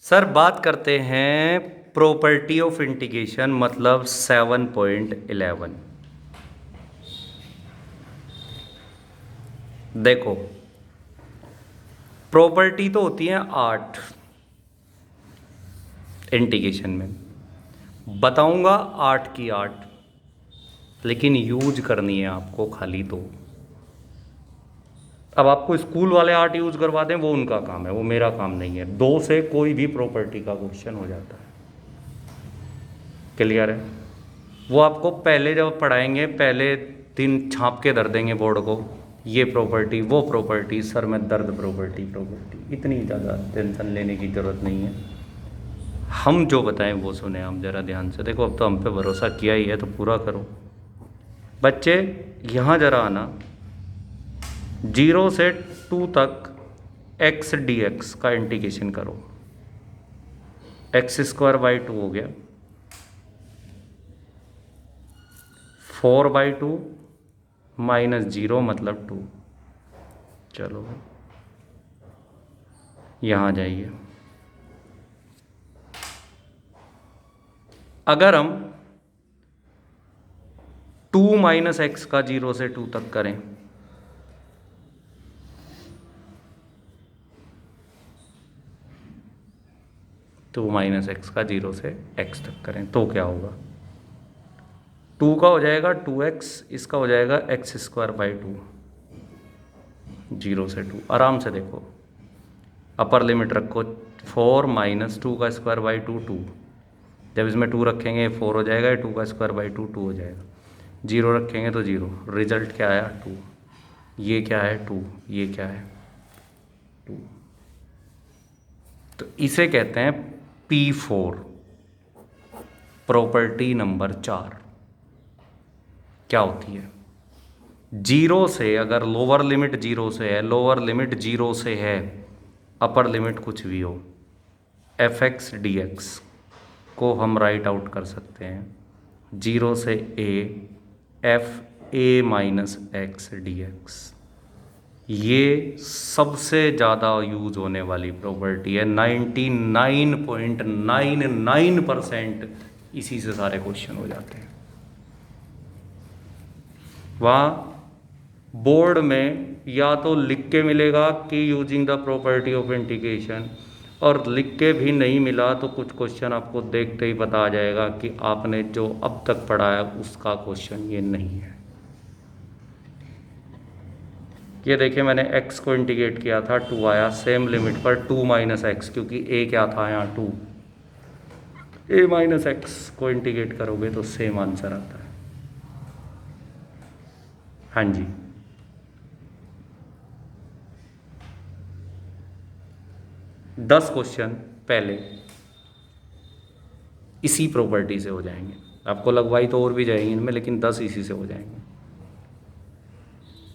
Sir बात करते हैं प्रॉपर्टी ऑफ इंटीग्रेशन मतलब 7.11। देखो, प्रॉपर्टी तो होती है 8 इंटीग्रेशन में, बताऊंगा 8 की 8, लेकिन यूज करनी है आपको खाली दो। अब आपको स्कूल वाले 8 यूज करवा दें वो उनका काम है, वो मेरा काम नहीं है। दो से कोई भी प्रॉपर्टी का क्वेश्चन हो जाता है। क्लियर है? वो आपको पहले जब पढ़ाएंगे पहले दिन छाप के धर देंगे बोर्ड को, ये प्रॉपर्टी वो प्रॉपर्टी, सर में दर्द प्रॉपर्टी प्रॉपर्टी। इतनी ज़्यादा टेंशन लेने की ज़रूरत नहीं है। हम जो बताएं वो सुने हम ज़रा ध्यान से। देखो, अब तो हम पे भरोसा किया ही है तो पूरा करो। बच्चे यहाँ ज़रा आना, 0 से 2 तक x dx का इंटीग्रेशन करो। x²/2 हो गया, 4/2 -0 मतलब 2। चलो यहाँ जाइए। अगर हम 2 - x का 0 से 2 तक करें, तो -x का 0 से x तक करें तो क्या होगा? 2 का हो जाएगा 2x, इसका हो जाएगा x²/2। 0 से 2 आराम से देखो, अपर लिमिट रखो। 4 - 2 का स्क्वायर/2 2। जब इसमें 2 रखेंगे 4 हो जाएगा, 2 का स्क्वायर/2 2 हो जाएगा। 0 रखेंगे तो 0। रिजल्ट क्या आया? 2। ये क्या है? 2। ये क्या है? 2। तो इसे कहते हैं P4, प्रॉपर्टी नंबर 4। क्या होती है? 0 से, अगर लोअर लिमिट 0 से है, लोअर लिमिट 0 से है, अपर लिमिट कुछ भी हो, fx dx को हम राइट आउट कर सकते हैं 0 से a f a - x dx। ये सबसे ज़्यादा यूज होने वाली प्रॉपर्टी है। 99.99% इसी से सारे क्वेश्चन हो जाते हैं। वहाँ बोर्ड में या तो लिख के मिलेगा कि using the property of integration, और लिख के भी नहीं मिला तो कुछ क्वेश्चन आपको देखते ही पता आ जाएगा कि आपने जो अब तक पढ़ा है उसका क्वेश्चन ये नहीं है। ये देखिए, मैंने x को इंटीग्रेट किया था, 2 आया। सेम लिमिट पर 2 - x, क्योंकि a क्या था यहाँ 2, a - x को इंटीग्रेट करोगे तो सेम आंसर आता है। हाँ जी, 10 क्वेश्चन पहले इसी प्रॉपर्टी से हो जाएंगे। आपको लगवाई तो और भी जाएंगी इनमें, लेकिन 10 इसी से हो जाएंगे।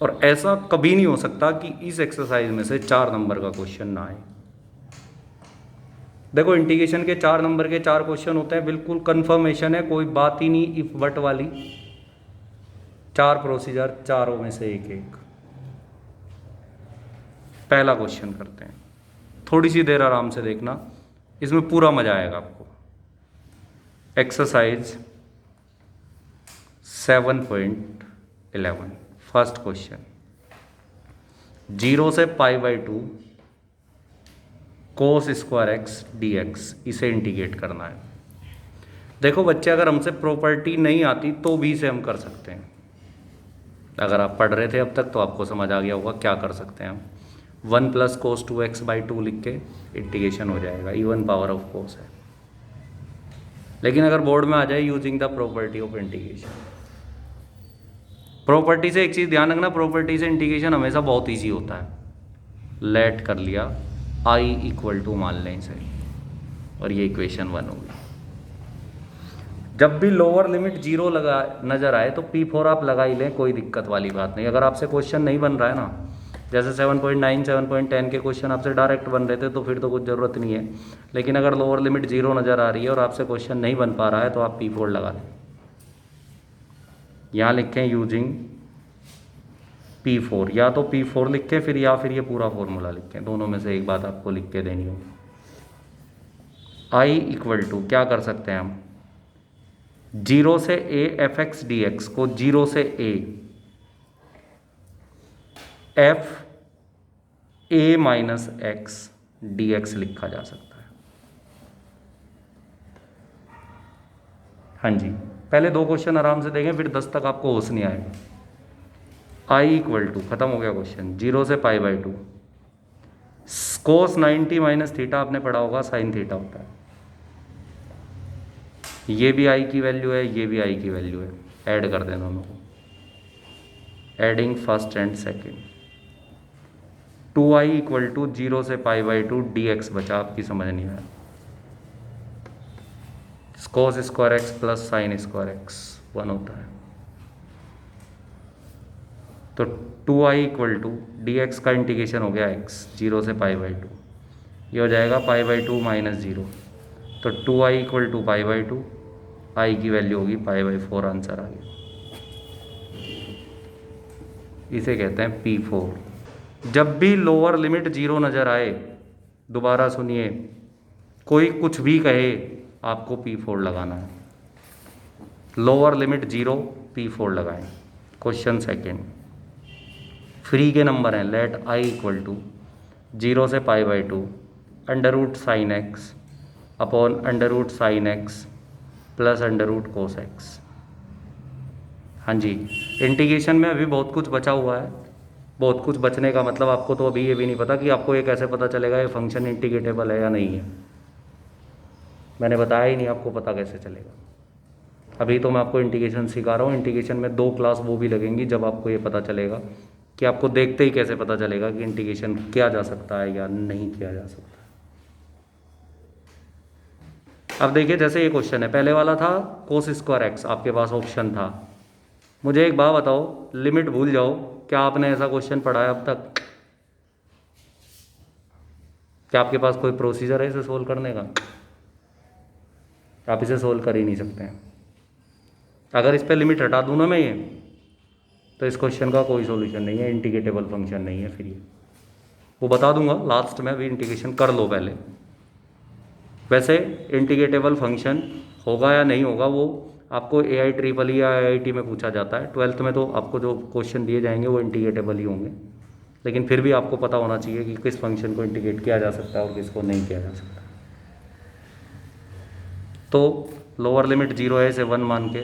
और ऐसा कभी नहीं हो सकता कि इस एक्सरसाइज में से 4 नंबर का क्वेश्चन ना आए। देखो, इंटीग्रेशन के 4 नंबर के 4 क्वेश्चन होते हैं, बिल्कुल कंफर्मेशन है, कोई बात ही नहीं इफ बट वाली। 4 प्रोसीजर, चारों में से एक एक। पहला क्वेश्चन करते हैं, थोड़ी सी देर आराम से देखना, इसमें पूरा मजा आएगा आपको। एक्सरसाइज 7.11, फर्स्ट क्वेश्चन, 0 से π/2 cos² dx, इसे इंटीग्रेट करना है। देखो बच्चे, अगर हमसे प्रॉपर्टी नहीं आती तो भी इसे हम कर सकते हैं। अगर आप पढ़ रहे थे अब तक तो आपको समझ आ गया होगा क्या कर सकते हैं हम। 1 + cos2x/2 लिख के इंटीग्रेशन हो जाएगा, इवन पावर ऑफ कोस है। लेकिन अगर बोर्ड में आ जाए using the property of integration, property से एक चीज़ ध्यान रखना, प्रॉपर्टी से इंटीग्रेशन हमेशा बहुत ईजी होता है। लेट कर लिया, i = मान लें इसे, और ये इक्वेशन 1 होगी। जब भी लोअर लिमिट 0 लगा नज़र आए तो P4 आप लगा ही लें, कोई दिक्कत वाली बात नहीं। अगर आपसे क्वेश्चन नहीं बन रहा है ना, जैसे 7.9 7.10 के क्वेश्चन आपसे डायरेक्ट बन रहे थे तो फिर तो कुछ ज़रूरत नहीं है। लेकिन अगर लोअर लिमिट 0 नज़र आ रही है और आपसे क्वेश्चन नहीं बन पा रहा है तो आप P4 लगा लें। यहाँ लिखें यूजिंग P4, या तो P4 लिखें फिर, या फिर ये पूरा फॉर्मूला लिखें, दोनों में से एक बात आपको लिख के देनी होगी। आई इक्वल टू क्या कर सकते हैं हम, 0 से a F x d x को 0 से a F A minus x d x लिखा जा सकता है। हाँ जी, पहले 2 क्वेश्चन आराम से देखें, फिर 10 तक आपको होश नहीं आएगा। आई इक्वल टू, खत्म हो गया क्वेश्चन, 0 से π/2 कोस 90 माइनस थीटा आपने पढ़ा होगा, साइन थीटा होता है। ये भी आई की वैल्यू है, ये भी आई की वैल्यू है, ऐड कर दें दोनों को, adding first and second. 2i equal to 0 से π/2 dx बचा, आपकी समझ नहीं आया। Cos square x plus sine square x 1 होता है। तो 2i equal to d x का इंटीग्रेशन हो गया x 0 से π/2, ये हो जाएगा π/2 माइनस 0। तो 2i इक्वल टू π/2, आई की वैल्यू होगी π/4, आंसर आ गया। इसे कहते हैं P4। जब भी लोअर लिमिट 0 नज़र आए, दोबारा सुनिए, कोई कुछ भी कहे, आपको P4 लगाना है। लोअर लिमिट 0, P4 लगाएं। क्वेश्चन सेकेंड, फ्री के नंबर हैं, लेट i इक्वल टू 0 से π/2 under root sine X upon under root sine x plus under root cos X. हाँ जी, इंटीग्रेशन में अभी बहुत कुछ बचा हुआ है। बहुत कुछ बचने का मतलब आपको तो अभी ये भी नहीं पता कि आपको ये कैसे पता चलेगा ये फंक्शन इंटीग्रेटेबल है या नहीं है। मैंने बताया ही नहीं, आपको पता कैसे चलेगा। अभी तो मैं आपको इंटीग्रेशन सिखा रहा हूँ। इंटीग्रेशन में 2 क्लास वो भी लगेंगी जब आपको ये पता चलेगा कि आपको देखते ही कैसे पता चलेगा कि इंटीग्रेशन किया जा सकता है या नहीं किया जा सकता। अब देखिए, जैसे ये क्वेश्चन है, पहले वाला था कोस स्क्वायर एक्स, आपके पास ऑप्शन था। मुझे एक बात बताओ, लिमिट भूल जाओ, क्या आपने ऐसा क्वेश्चन पढ़ा है अब तक? क्या आपके पास कोई प्रोसीजर है इसे सोल्व करने का? आप इसे सोल्व कर ही नहीं सकते हैं। अगर इस पर लिमिट हटा दूँ ना मैं ये, तो इस क्वेश्चन का कोई सॉल्यूशन नहीं है, इंटीग्रेटेबल फंक्शन नहीं है। फिर ये वो बता दूंगा लास्ट में, अभी इंटीग्रेशन कर लो पहले। वैसे इंटीग्रेटेबल फंक्शन होगा या नहीं होगा वो आपको AIEEE या IIT में पूछा जाता है। 12th में तो आपको जो क्वेश्चन दिए जाएंगे वो इंटीग्रेटेबल ही होंगे, लेकिन फिर भी आपको पता होना चाहिए कि किस फंक्शन को इंटीग्रेट किया जा सकता है और किसको नहीं किया जा सकता। तो लोअर लिमिट 0 है, इसे 1 मान के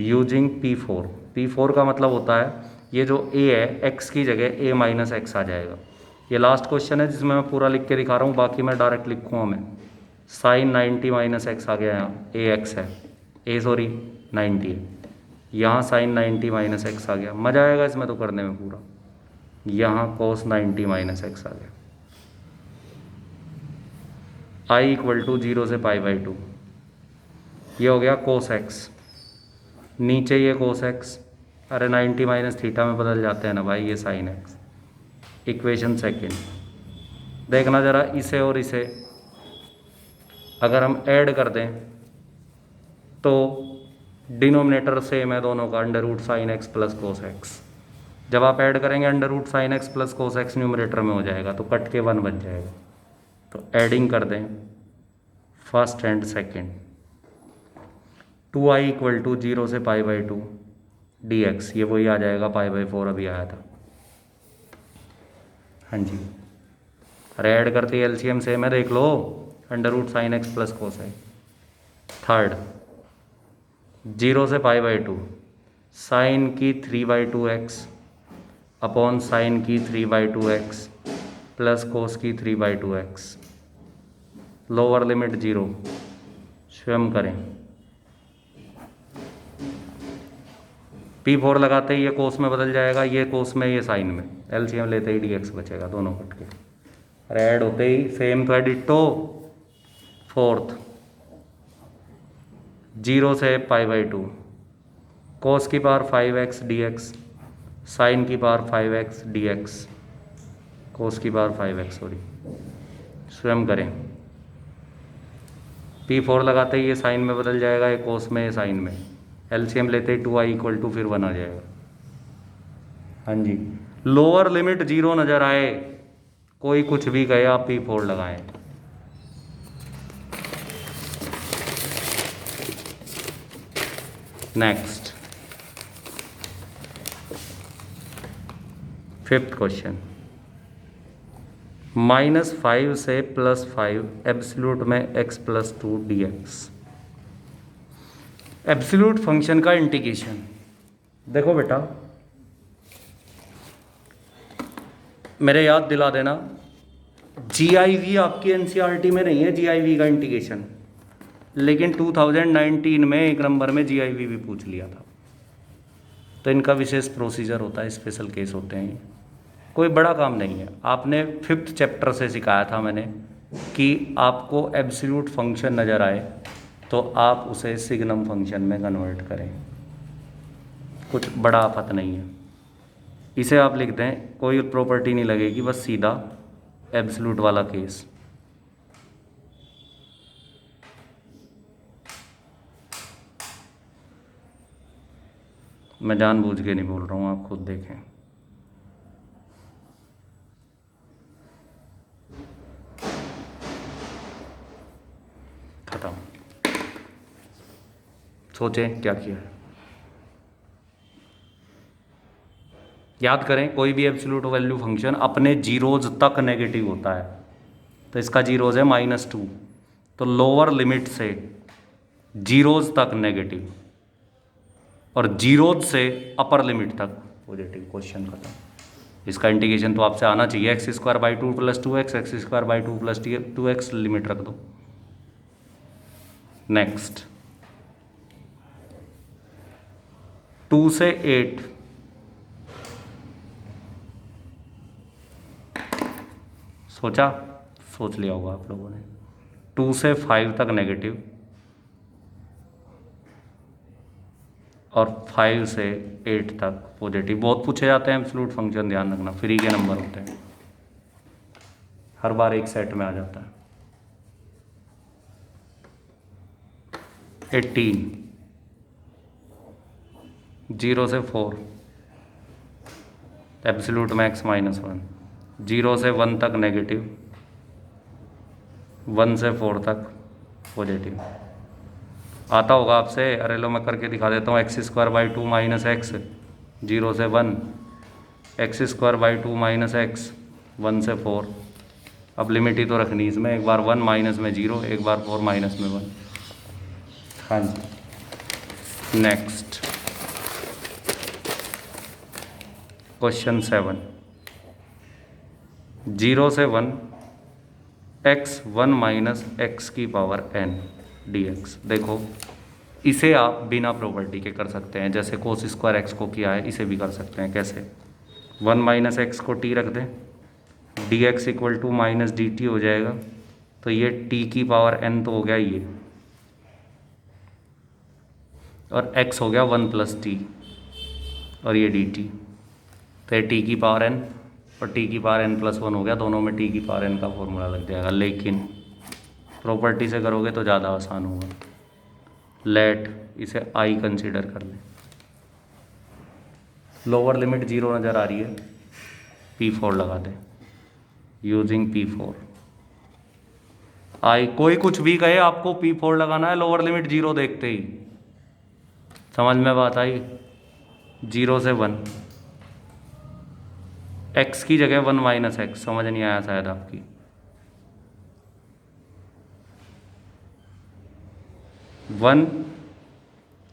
यूजिंग P4। P4 का मतलब होता है ये जो a है, x की जगह a माइनस एक्स आ जाएगा। ये लास्ट क्वेश्चन है जिसमें मैं पूरा लिख के दिखा रहा हूँ, बाकी मैं डायरेक्ट लिखूँगा। मैं साइन 90 माइनस एक्स आ गया, यहाँ ax है, 90 है, यहाँ साइन 90 माइनस एक्स आ गया। मज़ा आएगा इसमें तो करने में पूरा। यहाँ कोस 90 माइनस एक्स आ गया। i इक्वल टू 0 से π/2, ये हो गया कोस एक्स, नीचे ये कोस एक्स, अरे 90 माइनस थीटा में बदल जाते हैं ना भाई, ये साइन एक्स। इक्वेशन सेकेंड देखना ज़रा, इसे और इसे अगर हम ऐड कर दें तो डिनोमिनेटर सेम है दोनों का, under root sine x plus cos x. जब आप ऐड करेंगे under root sine x plus cos x numerator में हो जाएगा, तो कट के 1 बच जाएगा। तो एडिंग कर दें first and second. 2i equal to 0 से π/2 dx, ये वही आ जाएगा π/4 अभी आया था। हाँ जी, अरे ऐड करते ही LCM सेम है, देख लो, under root sine x plus cos है। थर्ड 0 से π/2 साइन की 3/2x अपॉन साइन की 3/2x प्लस कोस की 3/2x। लोअर लिमिट 0, स्वयं करें। P4 लगाते ही ये कोस में बदल जाएगा, ये कोस में, ये साइन में। LCM लेते ही dx बचेगा, दोनों कट के। अरे ऐड होते ही सेम तो है, डिट्टो। फोर्थ 0 से π/2 कोस की पावर 5x dx साइन की पावर 5x dx, कोस की पावर 5x, सॉरी, स्वयं करें। P4 लगाते ही ये साइन में बदल जाएगा, ये कोस में, ये साइन में। LCM लेते ही 2i इक्वल टू फिर 1 आ जाएगा। हाँ जी, लोअर लिमिट 0 नज़र आए, कोई कुछ भी कहे, आप P4 लगाएं। नेक्स्ट, फिफ्थ क्वेश्चन, -5 से +5 एब्सोल्यूट में x+2 dx। एब्सोल्यूट फंक्शन का इंटीग्रेशन देखो बेटा, मेरे याद दिला देना, GIV आपकी NCERT में नहीं है GIV का इंटीग्रेशन, लेकिन 2019 में एक नंबर में GIV भी पूछ लिया था। तो इनका विशेष प्रोसीजर होता है, स्पेशल केस होते हैं, कोई बड़ा काम नहीं है। आपने 5th चैप्टर से सिखाया था मैंने कि आपको एब्सोल्यूट फंक्शन नज़र आए तो आप उसे सिग्नम फंक्शन में कन्वर्ट करें, कुछ बड़ा आफत नहीं है। इसे आप लिख दें, कोई प्रॉपर्टी नहीं लगेगी, बस सीधा एब्सोल्यूट वाला केस। मैं जानबूझ के नहीं बोल रहा हूँ, आप खुद देखें। खत्म। सोचें क्या किया है, याद करें। कोई भी एब्सोल्यूट वैल्यू फंक्शन अपने जीरोज तक नेगेटिव होता है, तो इसका जीरोज है -2, तो लोअर लिमिट से जीरोज तक नेगेटिव और जीरोज से अपर लिमिट तक पॉजिटिव। क्वेश्चन खत्म। इसका इंटीग्रेशन तो आपसे आना चाहिए, x²/2 + 2x, x²/2 + 2x, limit रख दो। नेक्स्ट, 2 से 8 सोच लिया होगा आप लोगों ने। 2 से 5 तक नेगेटिव और 5 से 8 तक पॉजिटिव। बहुत पूछे जाते हैं एब्सोल्यूट फंक्शन, ध्यान रखना, फ्री के नंबर होते हैं, हर बार एक सेट में आ जाता है। 18, 0 से 4 एब्सोल्यूट में x-1, 0 से 1 तक नेगेटिव, 1 से 4 तक पॉजिटिव। आता होगा आपसे, अरे लो मैं करके दिखा देता हूँ। x² / 2 - x, 0 से 1, x² / 2 - x, 1 से 4। अब लिमिट ही तो रखनी इसमें, एक बार 1 माइनस में 0, एक बार 4 माइनस में 1। हाँ जी। नेक्स्ट, क्वेश्चन 7, 0 से 1 x1 - x⁻n dx। देखो, इसे आप बिना प्रॉपर्टी के कर सकते हैं, जैसे cos² x को किया है, इसे भी कर सकते हैं। कैसे? 1 - x को t रख दें, dx = -dt हो जाएगा, तो ये t⁻n तो हो गया ये, और x हो गया 1 + t, और ये dt, तो ये t⁻n और t⁻n + 1 हो गया, दोनों में t⁻n का फॉर्मूला लग जाएगा। लेकिन प्रॉपर्टी से करोगे तो ज़्यादा आसान होगा। लेट इसे i कंसीडर कर लें, लोअर लिमिट 0 नज़र आ रही है, P4 लगा दें, यूजिंग P4 i। कोई कुछ भी कहे, आपको P4 लगाना है लोअर लिमिट 0 देखते ही। समझ में बात आई? 0 से 1, x की जगह 1 - x, समझ नहीं आया शायद आपकी। 1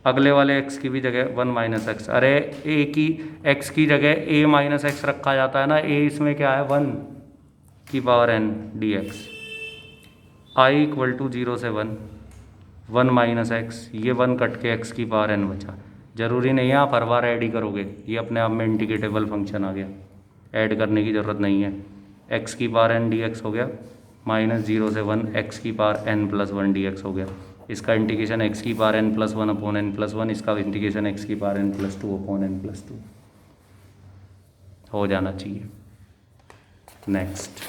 अगले वाले x की भी जगह 1 - x। अरे a की x की जगह a - x रखा जाता है ना, a इसमें क्या है 1⁻n dx। i = 0 से 1, 1 - x, ये 1 कट के x⁻n बचा। ज़रूरी नहीं है आप हर बार ऐड ही करोगे, ये अपने आप में इंटीग्रेटेबल फंक्शन आ गया, ऐड करने की ज़रूरत नहीं है। x⁻n dx हो गया, -0 से 1 x⁻n + 1 dx हो गया। इसका इंटीग्रेशन x⁻n + 1/n + 1, इसका इंटीग्रेशन x⁻n + 2/n + 2 हो जाना चाहिए। नेक्स्ट,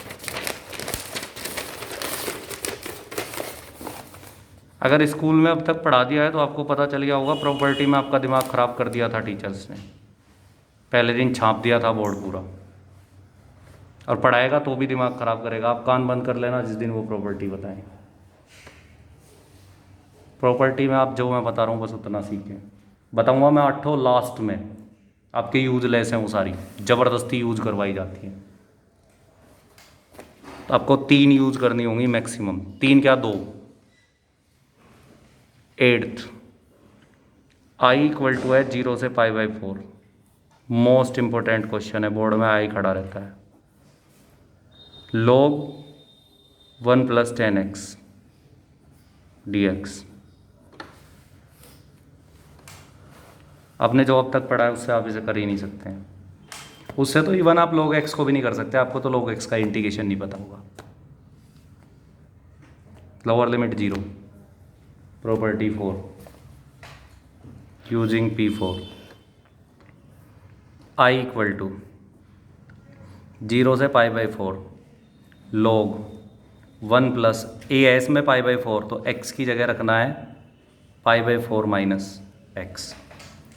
अगर स्कूल में अब तक पढ़ा दिया है तो आपको पता चल गया होगा, प्रॉपर्टी में आपका दिमाग ख़राब कर दिया था टीचर्स ने, पहले दिन छाप दिया था बोर्ड पूरा, और पढ़ाएगा तो भी दिमाग ख़राब करेगा। आप कान बंद कर लेना जिस दिन वो प्रॉपर्टी बताएं। प्रॉपर्टी में आप जो मैं बता रहा हूँ बस उतना सीखें। बताऊंगा मैं आठों लास्ट में, आपके यूजलेस हैं वो सारी, ज़बरदस्ती यूज करवाई जाती हैं। तो आपको 3 यूज करनी होंगी मैक्सिमम, 3 क्या 2। 8th आई इक्वल टू है 0 से π/4। मोस्ट इंपॉर्टेंट क्वेश्चन है, बोर्ड में आई खड़ा रहता है। log 1 + 10x dx। आपने जो अब तक पढ़ा है उससे आप इसे कर ही नहीं सकते हैं। उससे तो इवन आप log x को भी नहीं कर सकते, आपको तो log x का इंटीग्रेशन नहीं पता होगा। Lower limit 0, property 4 using P4। I equal to 0 से π/4 log 1 प्लस ए है इसमें π/4, तो x की जगह रखना है π/4 minus X,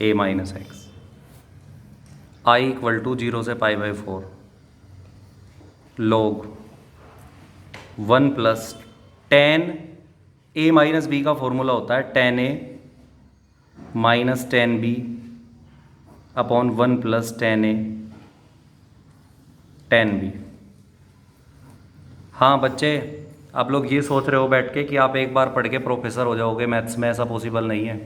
a minus X. I equal to 0 से π/4 log 1 plus tan a minus B का फॉर्मूला होता है tan a minus tan b upon 1 plus tan a tan b। हाँ बच्चे, आप लोग ये सोच रहे हो बैठ के कि आप एक बार पढ़ के प्रोफेसर हो जाओगे मैथ्स में, ऐसा पॉसिबल नहीं है।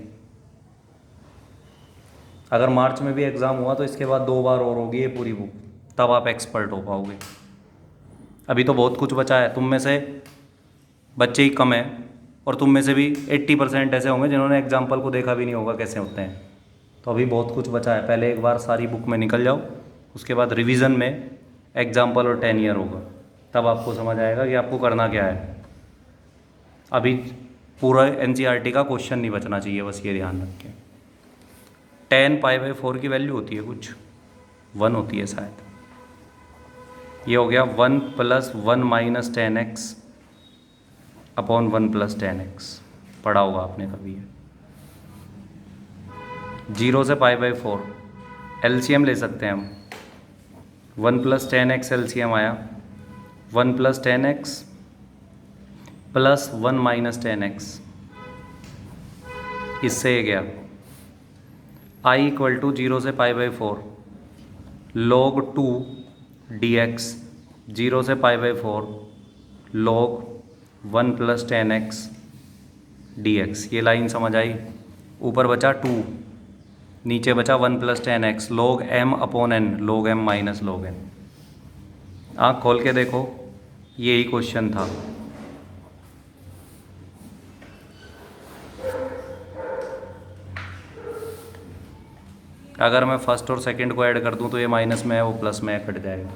अगर मार्च में भी एग्ज़ाम हुआ तो इसके बाद 2 बार और होगी ये पूरी बुक, तब आप एक्सपर्ट हो पाओगे। अभी तो बहुत कुछ बचा है। तुम में से बच्चे ही कम हैं और तुम में से भी 80% ऐसे होंगे जिन्होंने एग्जाम्पल को देखा भी नहीं होगा कैसे होते हैं। तो अभी बहुत कुछ बचा है। पहले एक बार सारी बुक में निकल जाओ, उसके बाद रिवीजन में एग्जाम्पल और 10 ईयर होगा, तब आपको समझ आएगा कि आपको करना क्या है। अभी पूरा NCERT का क्वेश्चन नहीं बचना चाहिए, बस ये ध्यान रखें। tan π/4 की वैल्यू होती है कुछ 1 होती है शायद। ये हो गया 1 + 1 minus tan x upon 1 + tan x, पढ़ा होगा आपने कभी ये। 0 से π/4 LCM ले सकते हैं हम। 1 + tan x LCM आया 1 + tan x plus 1 minus tan x, इससे ये गया I इक्वल टू 0 से π/4 log 2 dx, 0 से π/4 log 1 + tan x dx। ये लाइन समझ आई। ऊपर बचा 2, नीचे बचा 1 + tan x log m upon n, log m minus log n। आँख खोल के देखो, यही क्वेश्चन था। अगर मैं फर्स्ट और सेकंड को ऐड कर दूं तो ये माइनस में है, वो प्लस में कट जाएगा।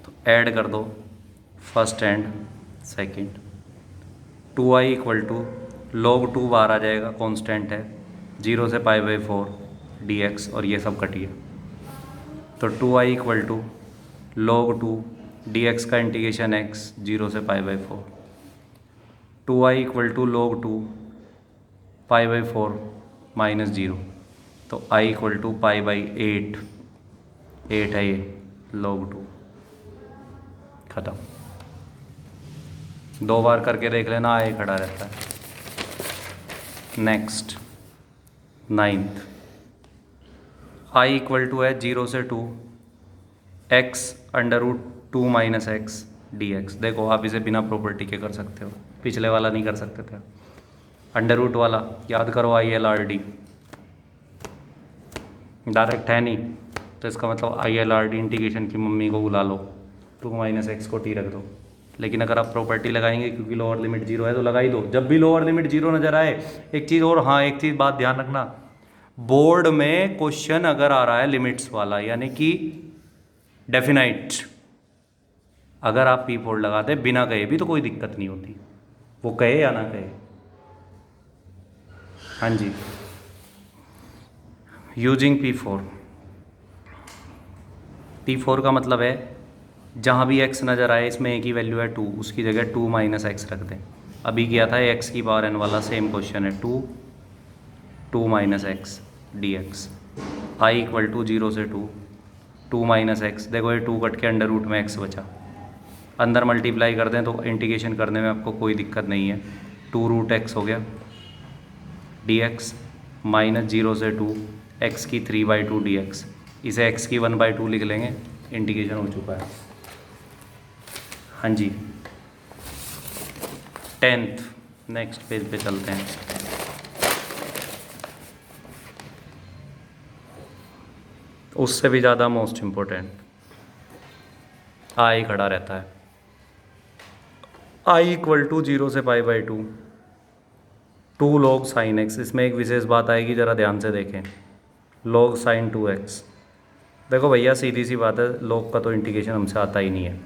तो ऐड कर दो first and second. 2i equal to log 2 बाहर आ जाएगा, कांस्टेंट है, 0 से π/4 dx, और ये सब कटिए। तो 2i equal to log 2 dx का इंटीग्रेशन x, 0 से π/4। 2i equal to log 2 π/4 minus 0, तो I इक्वल टू π/8, 8 है ये, log 2 खत्म। 2 बार करके देख लेना, I खड़ा रहता है। Next 9th, I equal to है 0 से 2 x √2 माइनस एक्स dx। देखो आप इसे बिना प्रॉपर्टी के कर सकते हो, पिछले वाला नहीं कर सकते थे। अंडर रूट वाला याद करो, ILRD डायरेक्ट है नहीं, तो इसका मतलब ILRD इंटीग्रेशन की मम्मी को बुला लो, 2 माइनस एक्स को t रख दो। लेकिन अगर आप प्रॉपर्टी लगाएंगे, क्योंकि लोअर लिमिट 0 है तो लगा ही दो। जब भी लोअर लिमिट 0 नज़र आए, एक चीज़ और, हाँ एक चीज़ बात ध्यान रखना, बोर्ड में क्वेश्चन अगर आ रहा है लिमिट्स वाला, यानी कि डेफिनाइट, अगर आप P4 लगाते बिना कहे भी तो कोई दिक्कत नहीं होती, वो कहे या ना कहे। हाँ जी, यूजिंग P4 का मतलब है जहाँ भी x नज़र आए, इसमें एक ही वैल्यू है 2, उसकी जगह 2 माइनस एक्स रख दें। अभी किया था x की पावर n वाला, सेम क्वेश्चन है, 2 minus x dx। I equal to 0 से 2 माइनस एक्स, देखो ये 2 कट के अंडर रूट में x बचा, अंदर मल्टीप्लाई कर दें तो इंटीग्रेशन करने में आपको कोई दिक्कत नहीं है। 2 √x हो गया dx, -0 से 2 x की 3/2 dx, इसे x की 1/2 लिख लेंगे, इंटीग्रेशन हो चुका है। हाँ जी, 10th नेक्स्ट पेज पे चलते हैं। उससे भी ज़्यादा मोस्ट इम्पोर्टेंट, आई खड़ा रहता है। i = 0 से π/2, 2 log sin x। इसमें एक विशेष बात आएगी, ज़रा ध्यान से देखें, log sin 2x। देखो भैया सीधी सी बात है, log का तो इंटीग्रेशन हमसे आता ही नहीं है।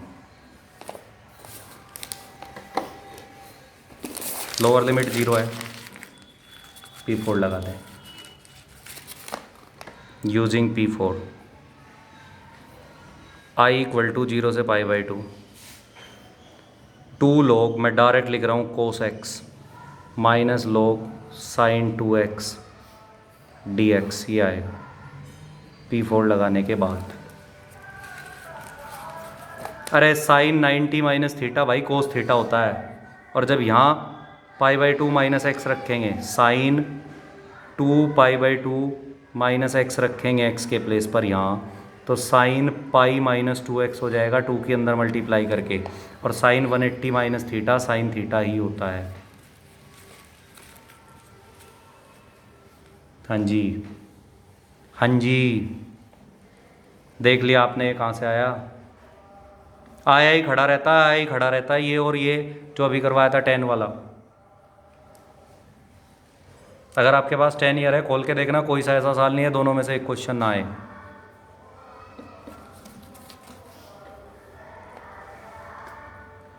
लोअर लिमिट 0 है, P4 लगाते हैं यूजिंग P4। i = 0 से π/2, 2 log, मैं डायरेक्ट लिख रहा हूँ cos x minus log sin 2x dx, ये आएगा P4 लगाने के बाद। अरे साइन 90 माइनस थीटा भाई कोस थीटा होता है, और जब यहाँ π/2 माइनस एक्स रखेंगे, साइन 2π/2 माइनस एक्स रखेंगे x के प्लेस पर यहाँ, तो साइन पाई माइनस 2x हो जाएगा 2 के अंदर मल्टीप्लाई करके, और sine 180 minus theta sine theta ही होता है। हाँ जी, हाँ जी, देख लिया आपने कहाँ से आया, आया ही खड़ा रहता है, आया ही खड़ा रहता है। ये और ये जो अभी करवाया था 10 वाला, अगर आपके पास 10 ईयर है खोल के देखना, कोई सा ऐसा साल नहीं है दोनों में से एक क्वेश्चन ना आए।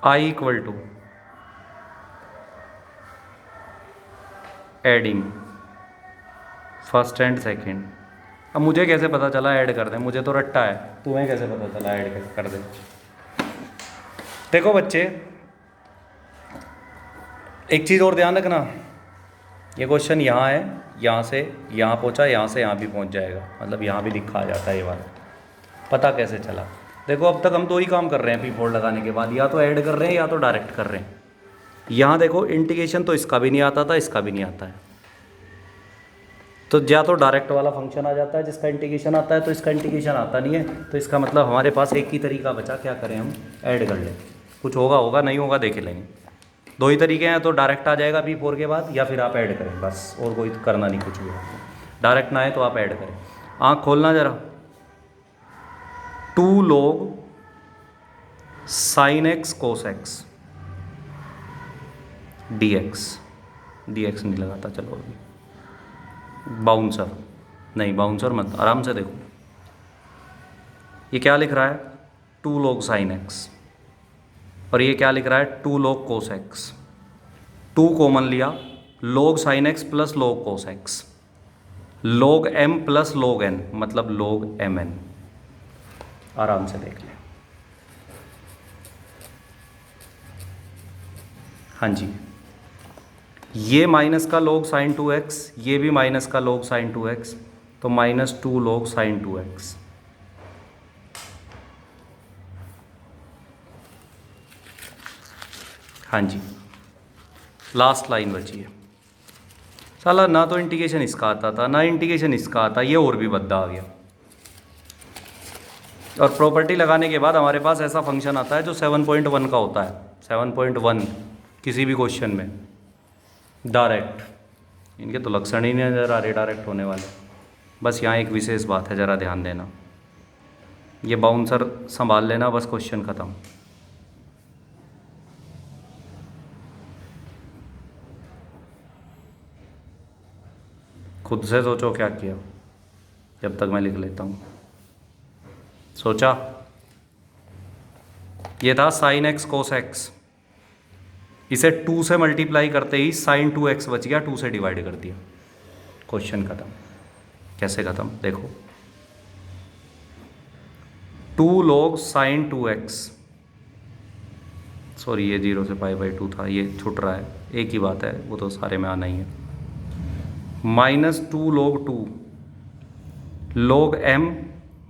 i = adding first and second. अब मुझे कैसे पता चला ऐड कर दें, मुझे तो रट्टा है, तुम्हें कैसे पता चला ऐड कर दें। देखो बच्चे, एक चीज़ और ध्यान रखना, ये क्वेश्चन यहाँ है, यहाँ से यहाँ पहुँचा, यहाँ से यहाँ भी पहुँच जाएगा, मतलब यहाँ भी लिखा आ जाता है ये बात। पता कैसे चला? देखो अब तक हम दो ही काम कर रहे हैं P4 लगाने के बाद, या तो ऐड कर रहे हैं या तो डायरेक्ट कर रहे हैं। यहाँ देखो इंटीग्रेशन तो इसका भी नहीं आता था, इसका भी नहीं आता है, तो या तो डायरेक्ट वाला फंक्शन आ जाता है जिसका इंटीग्रेशन आता है, तो इसका इंटीग्रेशन आता नहीं है, तो इसका मतलब हमारे पास एक ही तरीका बचा, क्या करें हम, ऐड कर लें। कुछ होगा होगा, नहीं होगा देख लेंगे। दो ही तरीके हैं, तो डायरेक्ट आ जाएगा P4 के बाद, या फिर आप ऐड करें, बस और कोई करना नहीं कुछ भी। डायरेक्ट ना आए तो आप ऐड करें। आँख खोलना ज़रा, 2 log sin x cos x dx, dx नहीं लगाता, चलो अभी बाउंसर नहीं, बाउंसर मत, आराम से देखो ये क्या लिख रहा है, 2 log sin x, और ये क्या लिख रहा है, 2 log cos x। 2 कॉमन लिया, log sin x plus log cos x, log m plus log n, मतलब log mn। आराम से देख लें। हाँ जी, ये माइनस का log sin 2x, ये भी माइनस का log sin 2x, तो -2 log sin 2x। हाँ जी, लास्ट लाइन बची है। साला ना तो इंटीग्रेशन इसका आता था, ना इंटीग्रेशन इसका आता, ये और भी बद्दा आ गया। और प्रॉपर्टी लगाने के बाद हमारे पास ऐसा फंक्शन आता है जो 7.1 का होता है, 7.1 किसी भी क्वेश्चन में डायरेक्ट। इनके तो लक्षण ही नहीं नज़र आ रहे डायरेक्ट होने वाले। बस यहाँ एक विशेष बात है, ज़रा ध्यान देना, ये बाउंसर संभाल लेना, बस क्वेश्चन ख़त्म। खुद से सोचो क्या किया, जब तक मैं लिख लेता हूँ। सोचा, ये था sin x cos x, इसे 2 से मल्टीप्लाई करते ही sin 2x बच गया, 2 से डिवाइड कर दिया, क्वेश्चन खत्म। कैसे खत्म देखो, 2 log sin 2x, सॉरी ये 0 से π/2 था, ये छूट रहा है, एक ही बात है, वो तो सारे में आना ही है, -2 log 2 log m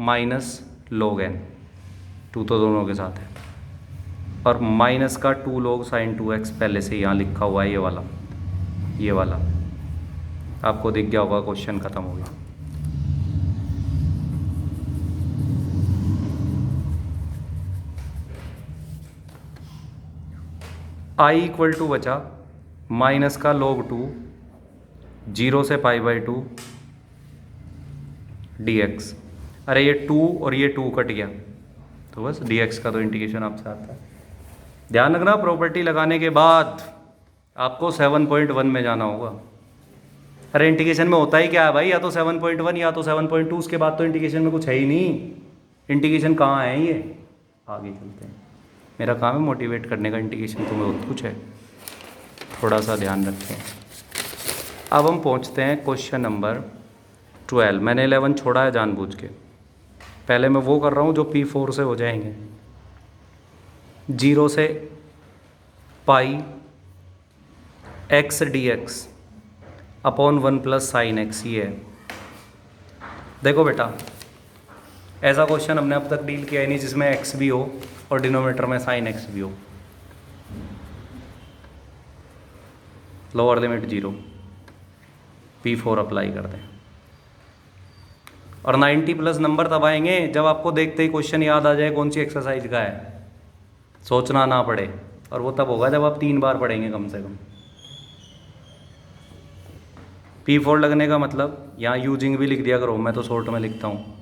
minus log n, 2 तो दोनों के साथ है, और माइनस का 2 log sin 2x पहले से यहाँ लिखा हुआ है, ये वाला आपको दिख गया होगा, क्वेश्चन ख़त्म हो गया। आई इक्वल टू बचा माइनस का log 2 0 से π/2 dx। अरे ये 2 और ये 2 कट गया, तो बस dx का तो इंटीग्रेशन आपसे आता है। ध्यान रखना, प्रॉपर्टी लगाने के बाद आपको 7.1 में जाना होगा। अरे इंटीग्रेशन में होता ही क्या है भाई, या तो 7.1 या तो 7.2, उसके बाद तो इंटीग्रेशन में कुछ है ही नहीं। इंटीग्रेशन कहाँ है ये, आगे चलते हैं। मेरा काम है मोटिवेट करने का, इंटीग्रेशन तो में बहुत कुछ है, थोड़ा सा ध्यान रखें। अब हम पहुंचते हैं क्वेश्चन नंबर 12। मैंने 11 छोड़ा है जानबूझ के, पहले मैं वो कर रहा हूँ जो P4 से हो जाएंगे। 0 से पाई x dx upon 1 plus sine x, ये है। देखो बेटा, ऐसा क्वेश्चन हमने अब तक डील किया ही नहीं जिसमें x भी हो और डिनोमिनेटर में साइन एक्स भी हो। लोअर लिमिट 0, P4 अप्लाई कर दें। और 90 प्लस नंबर तब आएंगे जब आपको देखते ही क्वेश्चन याद आ जाए कौन सी एक्सरसाइज का है, सोचना ना पड़े। और वो तब होगा जब आप 3 बार पढ़ेंगे कम से कम। P4 लगने का मतलब यहाँ यूजिंग भी लिख दिया करो, मैं तो शॉर्ट में लिखता हूँ।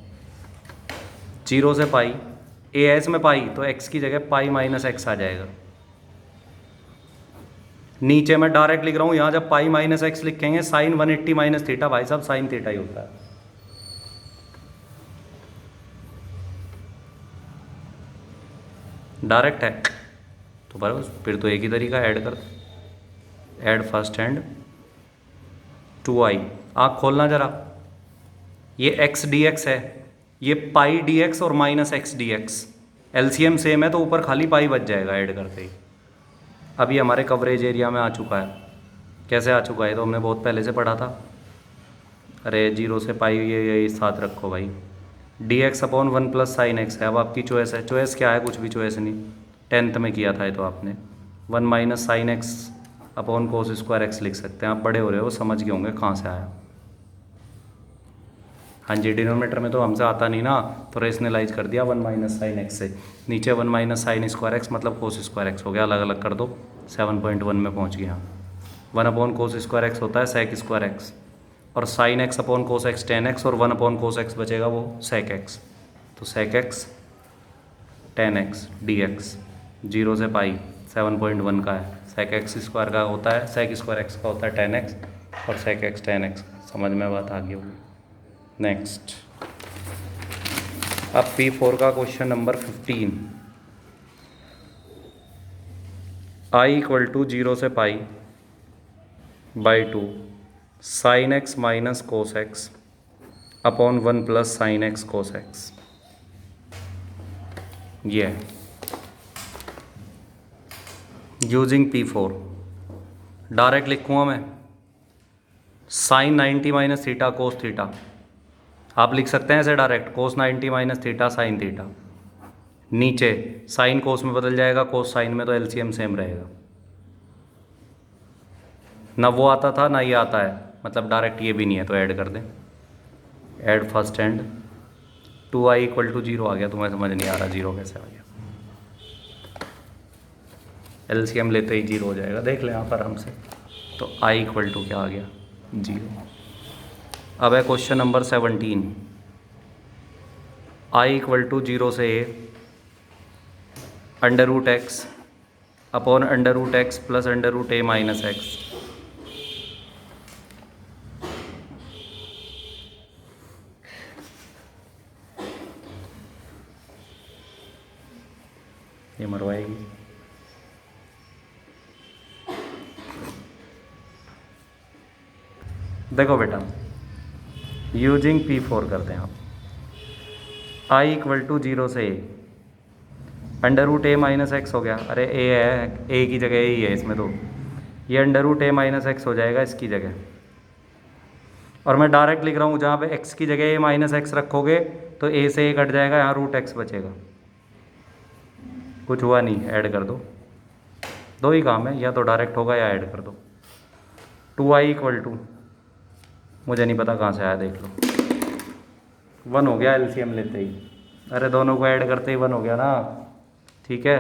0 से पाई, ए है इसमें पाई, तो x की जगह पाई माइनस एक्स आ जाएगा। नीचे मैं डायरेक्ट लिख रहा हूँ, यहाँ जब पाई माइनस एक्स लिखेंगे साइन 180 माइनस थीटा, भाई साहब साइन थीटा ही होता है। डायरेक्ट है तो बस फिर तो एक ही तरीका ऐड कर, ऐड फर्स्ट हैंड 2i। आँख खोलना जरा, ये x dx है, ये पाई dx और minus x dx, LCM same है तो ऊपर खाली पाई बच जाएगा ऐड करते ही। अभी हमारे कवरेज एरिया में आ चुका है। कैसे आ चुका है तो हमने बहुत पहले से पढ़ा था। अरे 0 से पाई ये साथ रखो भाई, dx upon 1 plus sine x है। अब आपकी चॉइस है, चॉइस क्या है, कुछ भी चॉइस नहीं, 10th में किया था ये तो आपने। 1 माइनस साइन एक्स अपॉन कोस स्क्वायर एक्स लिख सकते हैं। आप बड़े हो रहे हो, समझ गए होंगे कहाँ से आया। हाँ जी, डिनोमिनेटर में तो हमसे आता नहीं ना, तो रेशनलाइज कर दिया 1 माइनस साइन एक्स से। नीचे 1 माइनस साइन स्क्वायर एक्स मतलब कोस स्क्वायर एक्स हो गया, अलग अलग कर दो, 7.1 में पहुँच गया। 1 अपॉन कोस स्क्वायर एक्स होता है सेक स्क्वायर एक्स, और sign X upon cos x tan x, और 1 अपॉन कोस एक्स बचेगा वो सेक एक्स। तो sec x tan x d x, 0 से पाई 7.1 का है, सेक एक्स स्क्वायर का होता है, सेक स्क्वायर एक्स का होता है टेन एक्स, और सेक एक्स टेन एक्स। समझ में बात आ गई होगी। नेक्स्ट, अब P4 का question number 15। I equal to 0 से pi by 2 sine x minus cos x upon 1 plus sine x cos x, ये है। यूजिंग P4 डायरेक्ट लिखूँगा मैं, sine 90 minus theta cos theta, आप लिख सकते हैं ऐसे direct, cos 90 minus theta sine theta. नीचे साइन कोस में बदल जाएगा, कोस साइन में, तो एलसीएम सेम रहेगा। ना वो आता था ना ये आता है, मतलब डायरेक्ट ये भी नहीं है, तो ऐड कर दें। Add first hand 2i equal to 0 आ गया। तुम्हें समझ नहीं आ रहा 0 कैसे आ गया, एलसीएम लेते ही 0 हो जाएगा, देख लें यहाँ पर हमसे। तो i इक्वल टू क्या आ गया, 0। अब है question number 17। i equal to 0 से a under root x upon under root x plus under root a minus x. ये मरवाएगी। देखो बेटा, यूजिंग P4 करते हैं आप। i इक्वल टू 0 से a under root a minus x हो गया। अरे a है, a की जगह a ही है इसमें, तो ये under root a minus x हो जाएगा इसकी जगह। और मैं डायरेक्ट लिख रहा हूँ, जहाँ पे x की जगह a माइनस एक्स रखोगे तो a से a कट जाएगा, यहाँ रूट एक्स बचेगा। कुछ हुआ नहीं, ऐड कर दो, दो ही काम है, या तो डायरेक्ट होगा या ऐड कर दो। 2i इक्वल टू मुझे नहीं पता कहाँ से आया, देख लो। 1 हो गया एलसीएम लेते ही। अरे दोनों को ऐड करते ही 1 हो गया ना, ठीक है।